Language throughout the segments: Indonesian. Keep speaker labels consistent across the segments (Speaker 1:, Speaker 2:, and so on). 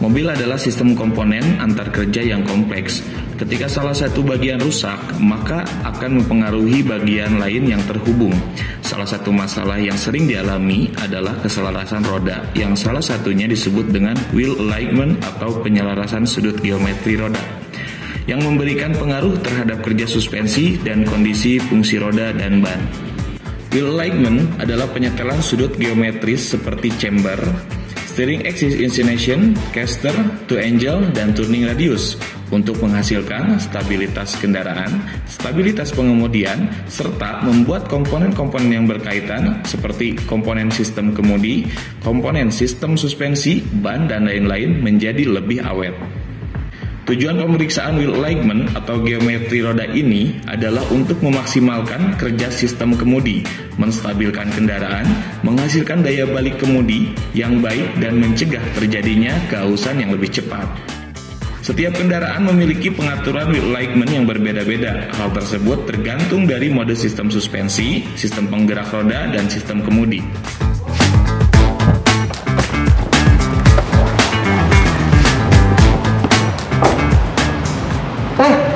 Speaker 1: Mobil adalah sistem komponen antar kerja yang kompleks. Ketika salah satu bagian rusak, maka akan mempengaruhi bagian lain yang terhubung. Salah satu masalah yang sering dialami adalah keselarasan roda, yang salah satunya disebut dengan wheel alignment atau penyelarasan sudut geometri roda, yang memberikan pengaruh terhadap kerja suspensi dan kondisi fungsi roda dan ban. Wheel alignment adalah penyetelan sudut geometris seperti chamber, steering axis inclination, caster, two angle, dan turning radius untuk menghasilkan stabilitas kendaraan, stabilitas pengemudian, serta membuat komponen-komponen yang berkaitan seperti komponen sistem kemudi, komponen sistem suspensi, ban, dan lain-lain menjadi lebih awet. Tujuan pemeriksaan wheel alignment atau geometri roda ini adalah untuk memaksimalkan kerja sistem kemudi, menstabilkan kendaraan, menghasilkan daya balik kemudi yang baik, dan mencegah terjadinya kehausan yang lebih cepat. Setiap kendaraan memiliki pengaturan wheel alignment yang berbeda-beda. Hal tersebut tergantung dari mode sistem suspensi, sistem penggerak roda, dan sistem kemudi.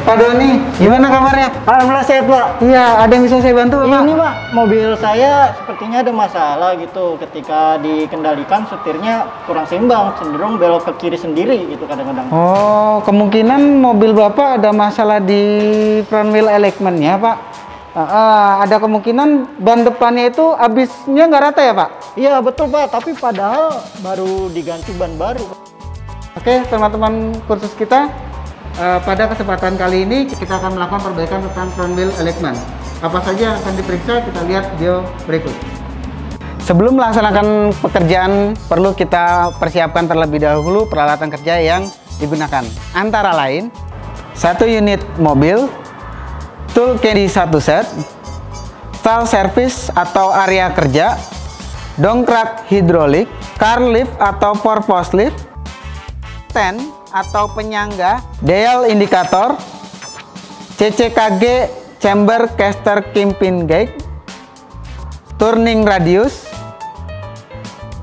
Speaker 2: Pak Doni, gimana kabarnya?
Speaker 3: Alhamdulillah sehat, Pak.
Speaker 2: Iya, ada yang bisa saya bantu, Pak?
Speaker 3: Ini, Pak, mobil saya sepertinya ada masalah gitu. Ketika dikendalikan, setirnya kurang seimbang, cenderung belok ke kiri sendiri gitu kadang-kadang.
Speaker 2: Oh, kemungkinan mobil Bapak ada masalah di front wheel alignment-nya, Pak. Ada kemungkinan ban depannya itu habisnya nggak rata ya, Pak?
Speaker 3: Iya, betul, Pak. Tapi padahal baru diganti ban baru.
Speaker 2: Oke, teman-teman kursus kita, pada kesempatan kali ini kita akan melakukan perbaikan tentang front wheel alignment. Apa saja yang akan diperiksa, kita lihat video berikut. Sebelum melaksanakan pekerjaan, perlu kita persiapkan terlebih dahulu peralatan kerja yang digunakan. Antara lain, 1 unit mobil, tool caddy 1 set, stall service atau area kerja, dongkrak hidrolik, car lift atau purpose lift, stand atau penyangga, dial indikator, CCKG chamber caster kimpin gauge, turning radius,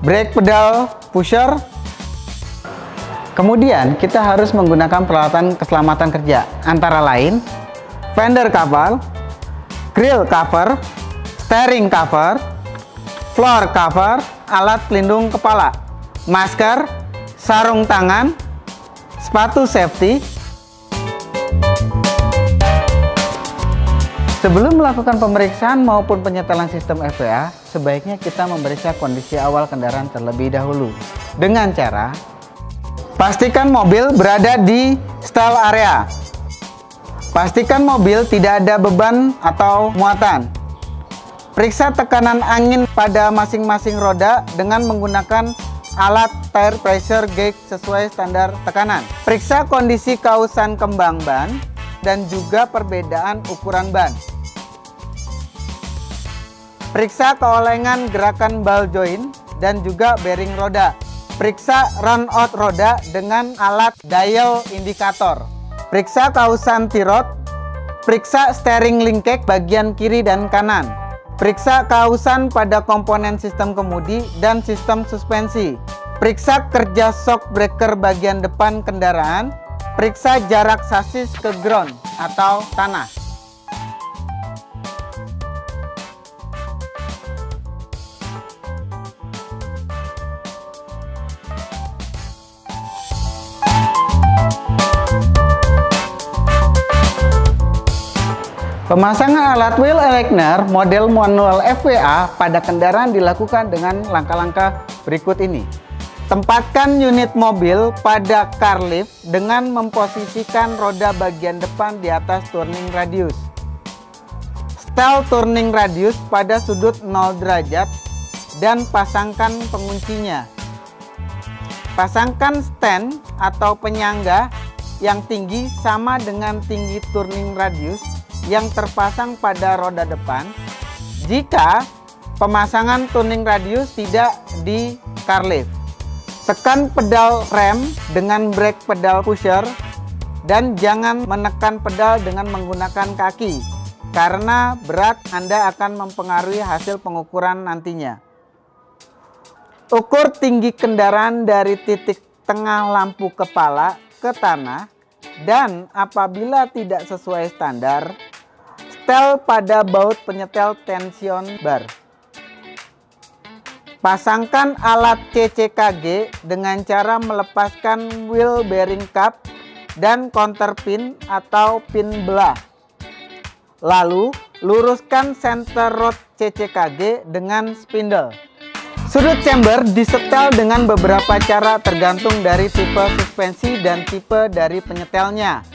Speaker 2: brake pedal pusher. Kemudian kita harus menggunakan peralatan keselamatan kerja, antara lain fender cover, grill cover, steering cover, floor cover, alat pelindung kepala, masker, sarung tangan, sepatu safety. Sebelum melakukan pemeriksaan maupun penyetelan sistem FPA, sebaiknya kita memeriksa kondisi awal kendaraan terlebih dahulu. Dengan cara, pastikan mobil berada di stall area. Pastikan mobil tidak ada beban atau muatan. Periksa tekanan angin pada masing-masing roda dengan menggunakan alat tire pressure gauge sesuai standar tekanan. Periksa kondisi kausan kembang ban dan juga perbedaan ukuran ban. Periksa keolengan gerakan ball joint dan juga bearing roda. Periksa run out roda dengan alat dial indikator. Periksa kausan tirot. Periksa steering linkage bagian kiri dan kanan. Periksa kausan pada komponen sistem kemudi dan sistem suspensi. Periksa kerja shock breaker bagian depan kendaraan. Periksa jarak sasis ke ground atau tanah. Pemasangan alat wheel aligner model manual FWA pada kendaraan dilakukan dengan langkah-langkah berikut ini. Tempatkan unit mobil pada car lift dengan memposisikan roda bagian depan di atas turning radius. Setel turning radius pada sudut 0 derajat dan pasangkan penguncinya. Pasangkan stand atau penyangga yang tinggi sama dengan tinggi turning radius yang terpasang pada roda depan jika pemasangan turning radius tidak di car lift. Tekan pedal rem dengan brake pedal pusher dan jangan menekan pedal dengan menggunakan kaki karena berat Anda akan mempengaruhi hasil pengukuran nantinya. Ukur tinggi kendaraan dari titik tengah lampu kepala ke tanah, dan apabila tidak sesuai standar, setel pada baut penyetel tension bar. Pasangkan alat CCKG dengan cara melepaskan wheel bearing cap dan counter pin atau pin belah. Lalu luruskan center rod CCKG dengan spindle. Sudut chamber disetel dengan beberapa cara tergantung dari tipe suspensi dan tipe dari penyetelnya.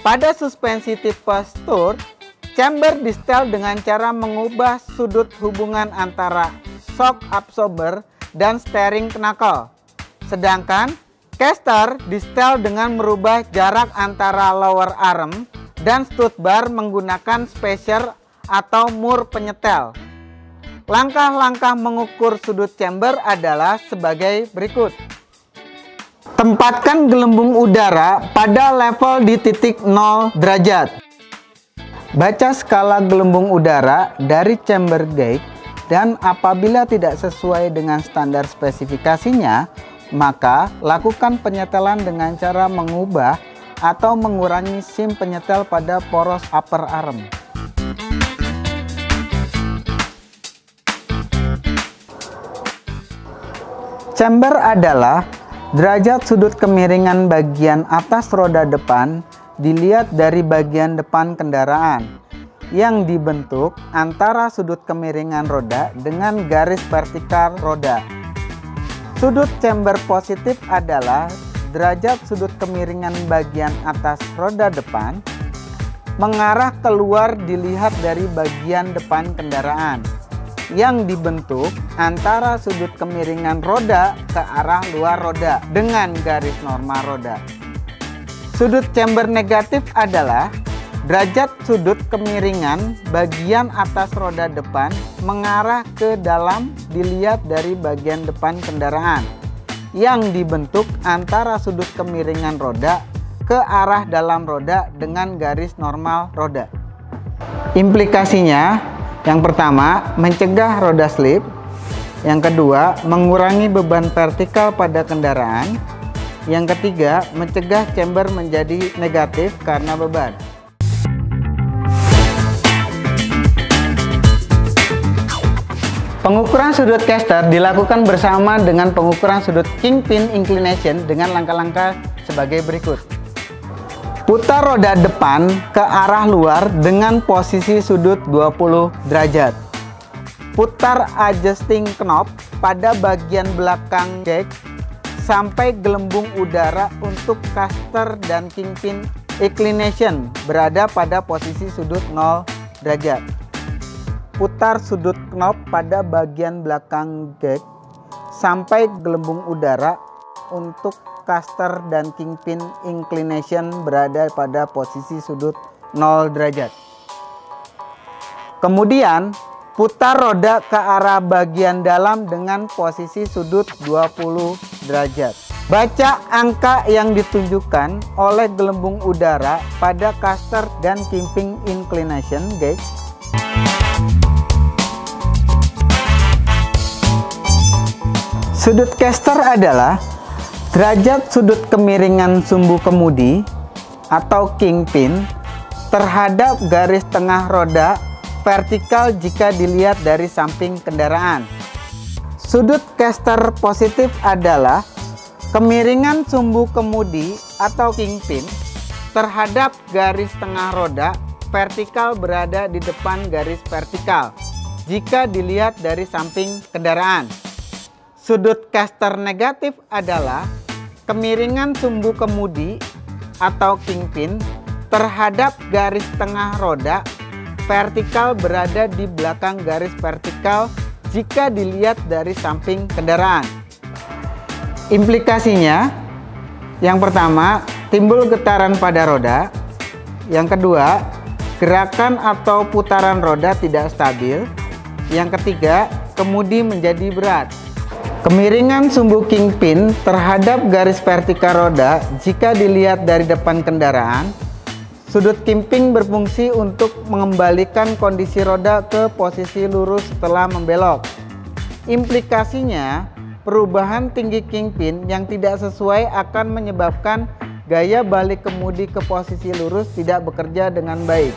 Speaker 2: Pada suspensi tipe Sturr, chamber disetel dengan cara mengubah sudut hubungan antara shock absorber dan steering knuckle. Sedangkan caster disetel dengan merubah jarak antara lower arm dan stud bar menggunakan spacer atau mur penyetel. Langkah-langkah mengukur sudut chamber adalah sebagai berikut. Tempatkan gelembung udara pada level di titik 0 derajat. Baca skala gelembung udara dari chamber gauge, dan apabila tidak sesuai dengan standar spesifikasinya, maka lakukan penyetelan dengan cara mengubah atau mengurangi sim penyetel pada poros upper arm. Chamber adalah derajat sudut kemiringan bagian atas roda depan dilihat dari bagian depan kendaraan yang dibentuk antara sudut kemiringan roda dengan garis vertikal roda. Sudut chamber positif adalah derajat sudut kemiringan bagian atas roda depan mengarah keluar dilihat dari bagian depan kendaraan yang dibentuk antara sudut kemiringan roda ke arah luar roda dengan garis normal roda. Sudut chamber negatif adalah derajat sudut kemiringan bagian atas roda depan mengarah ke dalam dilihat dari bagian depan kendaraan yang dibentuk antara sudut kemiringan roda ke arah dalam roda dengan garis normal roda. Implikasinya, yang pertama, mencegah roda slip. Yang kedua, mengurangi beban vertikal pada kendaraan. Yang ketiga, mencegah chamber menjadi negatif karena beban. Pengukuran sudut caster dilakukan bersama dengan pengukuran sudut kingpin inclination dengan langkah-langkah sebagai berikut. Putar roda depan ke arah luar dengan posisi sudut 20 derajat. Putar adjusting knob pada bagian belakang jack sampai gelembung udara untuk caster dan kingpin inclination berada pada posisi sudut 0 derajat. Putar sudut knob pada bagian belakang jack sampai gelembung udara untuk caster dan kingpin inclination berada pada posisi sudut 0 derajat. Kemudian putar roda ke arah bagian dalam dengan posisi sudut 20 derajat. Baca angka yang ditunjukkan oleh gelembung udara pada caster dan kingpin inclination gauge. Sudut caster adalah derajat sudut kemiringan sumbu kemudi atau kingpin terhadap garis tengah roda vertikal jika dilihat dari samping kendaraan. Sudut caster positif adalah kemiringan sumbu kemudi atau kingpin terhadap garis tengah roda vertikal berada di depan garis vertikal jika dilihat dari samping kendaraan. Sudut caster negatif adalah kemiringan sumbu kemudi atau kingpin terhadap garis tengah roda vertikal berada di belakang garis vertikal jika dilihat dari samping kendaraan. Implikasinya, yang pertama, timbul getaran pada roda. Yang kedua, gerakan atau putaran roda tidak stabil. Yang ketiga, kemudi menjadi berat. Kemiringan sumbu kingpin terhadap garis vertikal roda jika dilihat dari depan kendaraan. Sudut kingpin berfungsi untuk mengembalikan kondisi roda ke posisi lurus setelah membelok. Implikasinya, perubahan tinggi kingpin yang tidak sesuai akan menyebabkan gaya balik kemudi ke posisi lurus tidak bekerja dengan baik.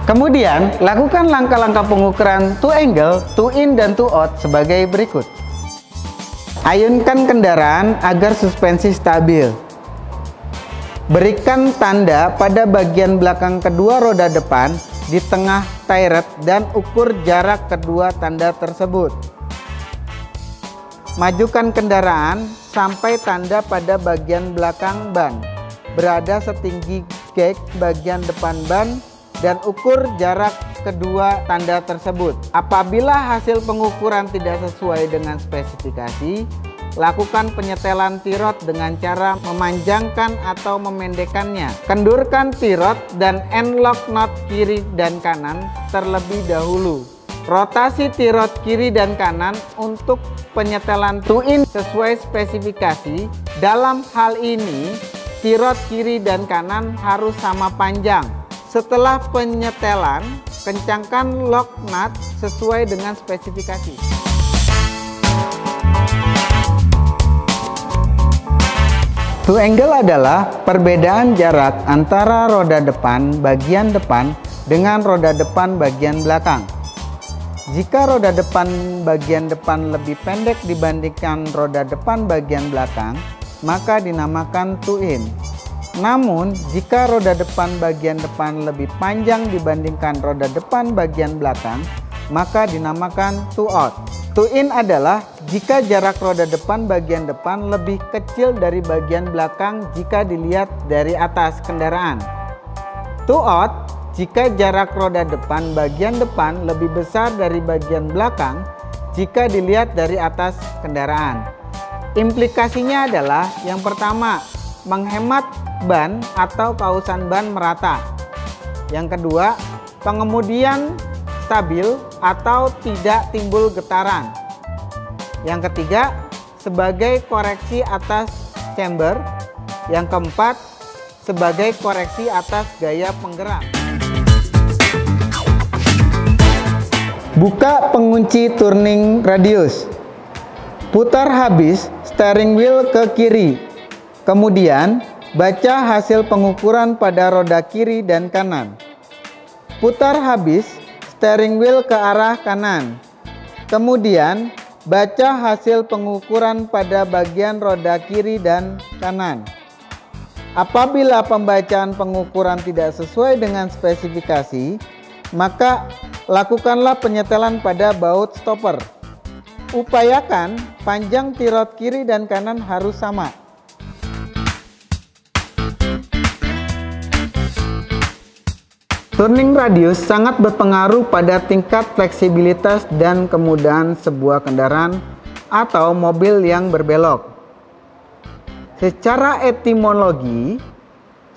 Speaker 2: Kemudian, lakukan langkah-langkah pengukuran to angle, to in, dan to out sebagai berikut. Ayunkan kendaraan agar suspensi stabil. Berikan tanda pada bagian belakang kedua roda depan di tengah tie rod dan ukur jarak kedua tanda tersebut. Majukan kendaraan sampai tanda pada bagian belakang ban berada setinggi gag bagian depan ban dan ukur jarak kedua tanda tersebut. Apabila hasil pengukuran tidak sesuai dengan spesifikasi, lakukan penyetelan tirot dengan cara memanjangkan atau memendekkannya. Kendurkan tirot dan end-lock knot kiri dan kanan terlebih dahulu. Rotasi tirot kiri dan kanan untuk penyetelan to-in sesuai spesifikasi. Dalam hal ini, tirot kiri dan kanan harus sama panjang. Setelah penyetelan, kencangkan lock nut sesuai dengan spesifikasi. To angle adalah perbedaan jarak antara roda depan bagian depan dengan roda depan bagian belakang. Jika roda depan bagian depan lebih pendek dibandingkan roda depan bagian belakang, maka dinamakan to in. Namun, jika roda depan bagian depan lebih panjang dibandingkan roda depan bagian belakang, maka dinamakan to out. To in adalah jika jarak roda depan bagian depan lebih kecil dari bagian belakang jika dilihat dari atas kendaraan. To out jika jarak roda depan bagian depan lebih besar dari bagian belakang jika dilihat dari atas kendaraan. Implikasinya adalah yang pertama, menghemat ban atau kausan ban merata. Yang kedua, pengemudian stabil atau tidak timbul getaran. Yang ketiga, sebagai koreksi atas chamber. Yang keempat, sebagai koreksi atas gaya penggerak. Buka pengunci turning radius. Putar habis steering wheel ke kiri. Kemudian, baca hasil pengukuran pada roda kiri dan kanan. Putar habis steering wheel ke arah kanan. Kemudian, baca hasil pengukuran pada bagian roda kiri dan kanan. Apabila pembacaan pengukuran tidak sesuai dengan spesifikasi, maka lakukanlah penyetelan pada baut stopper. Upayakan panjang tirot kiri dan kanan harus sama. Turning radius sangat berpengaruh pada tingkat fleksibilitas dan kemudahan sebuah kendaraan atau mobil yang berbelok. Secara etimologi,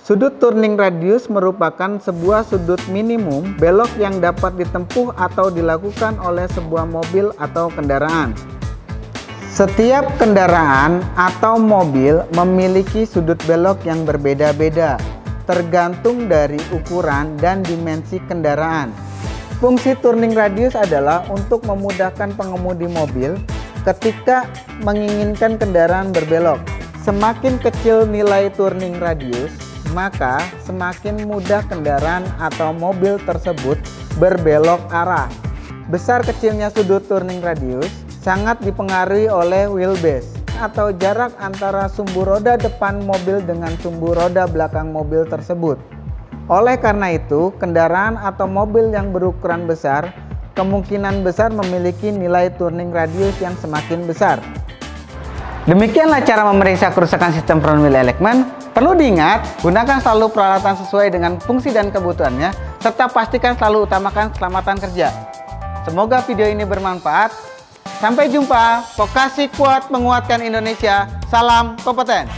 Speaker 2: sudut turning radius merupakan sebuah sudut minimum belok yang dapat ditempuh atau dilakukan oleh sebuah mobil atau kendaraan. Setiap kendaraan atau mobil memiliki sudut belok yang berbeda-beda, tergantung dari ukuran dan dimensi kendaraan. Fungsi turning radius adalah untuk memudahkan pengemudi mobil ketika menginginkan kendaraan berbelok. Semakin kecil nilai turning radius, maka semakin mudah kendaraan atau mobil tersebut berbelok arah. Besar kecilnya sudut turning radius sangat dipengaruhi oleh wheelbase atau jarak antara sumbu roda depan mobil dengan sumbu roda belakang mobil tersebut. Oleh karena itu, kendaraan atau mobil yang berukuran besar kemungkinan besar memiliki nilai turning radius yang semakin besar. Demikianlah cara memeriksa kerusakan sistem front wheel Elekman. Perlu diingat, gunakan selalu peralatan sesuai dengan fungsi dan kebutuhannya, serta pastikan selalu utamakan keselamatan kerja. Semoga video ini bermanfaat. Sampai jumpa. Vokasi kuat menguatkan Indonesia. Salam kompeten.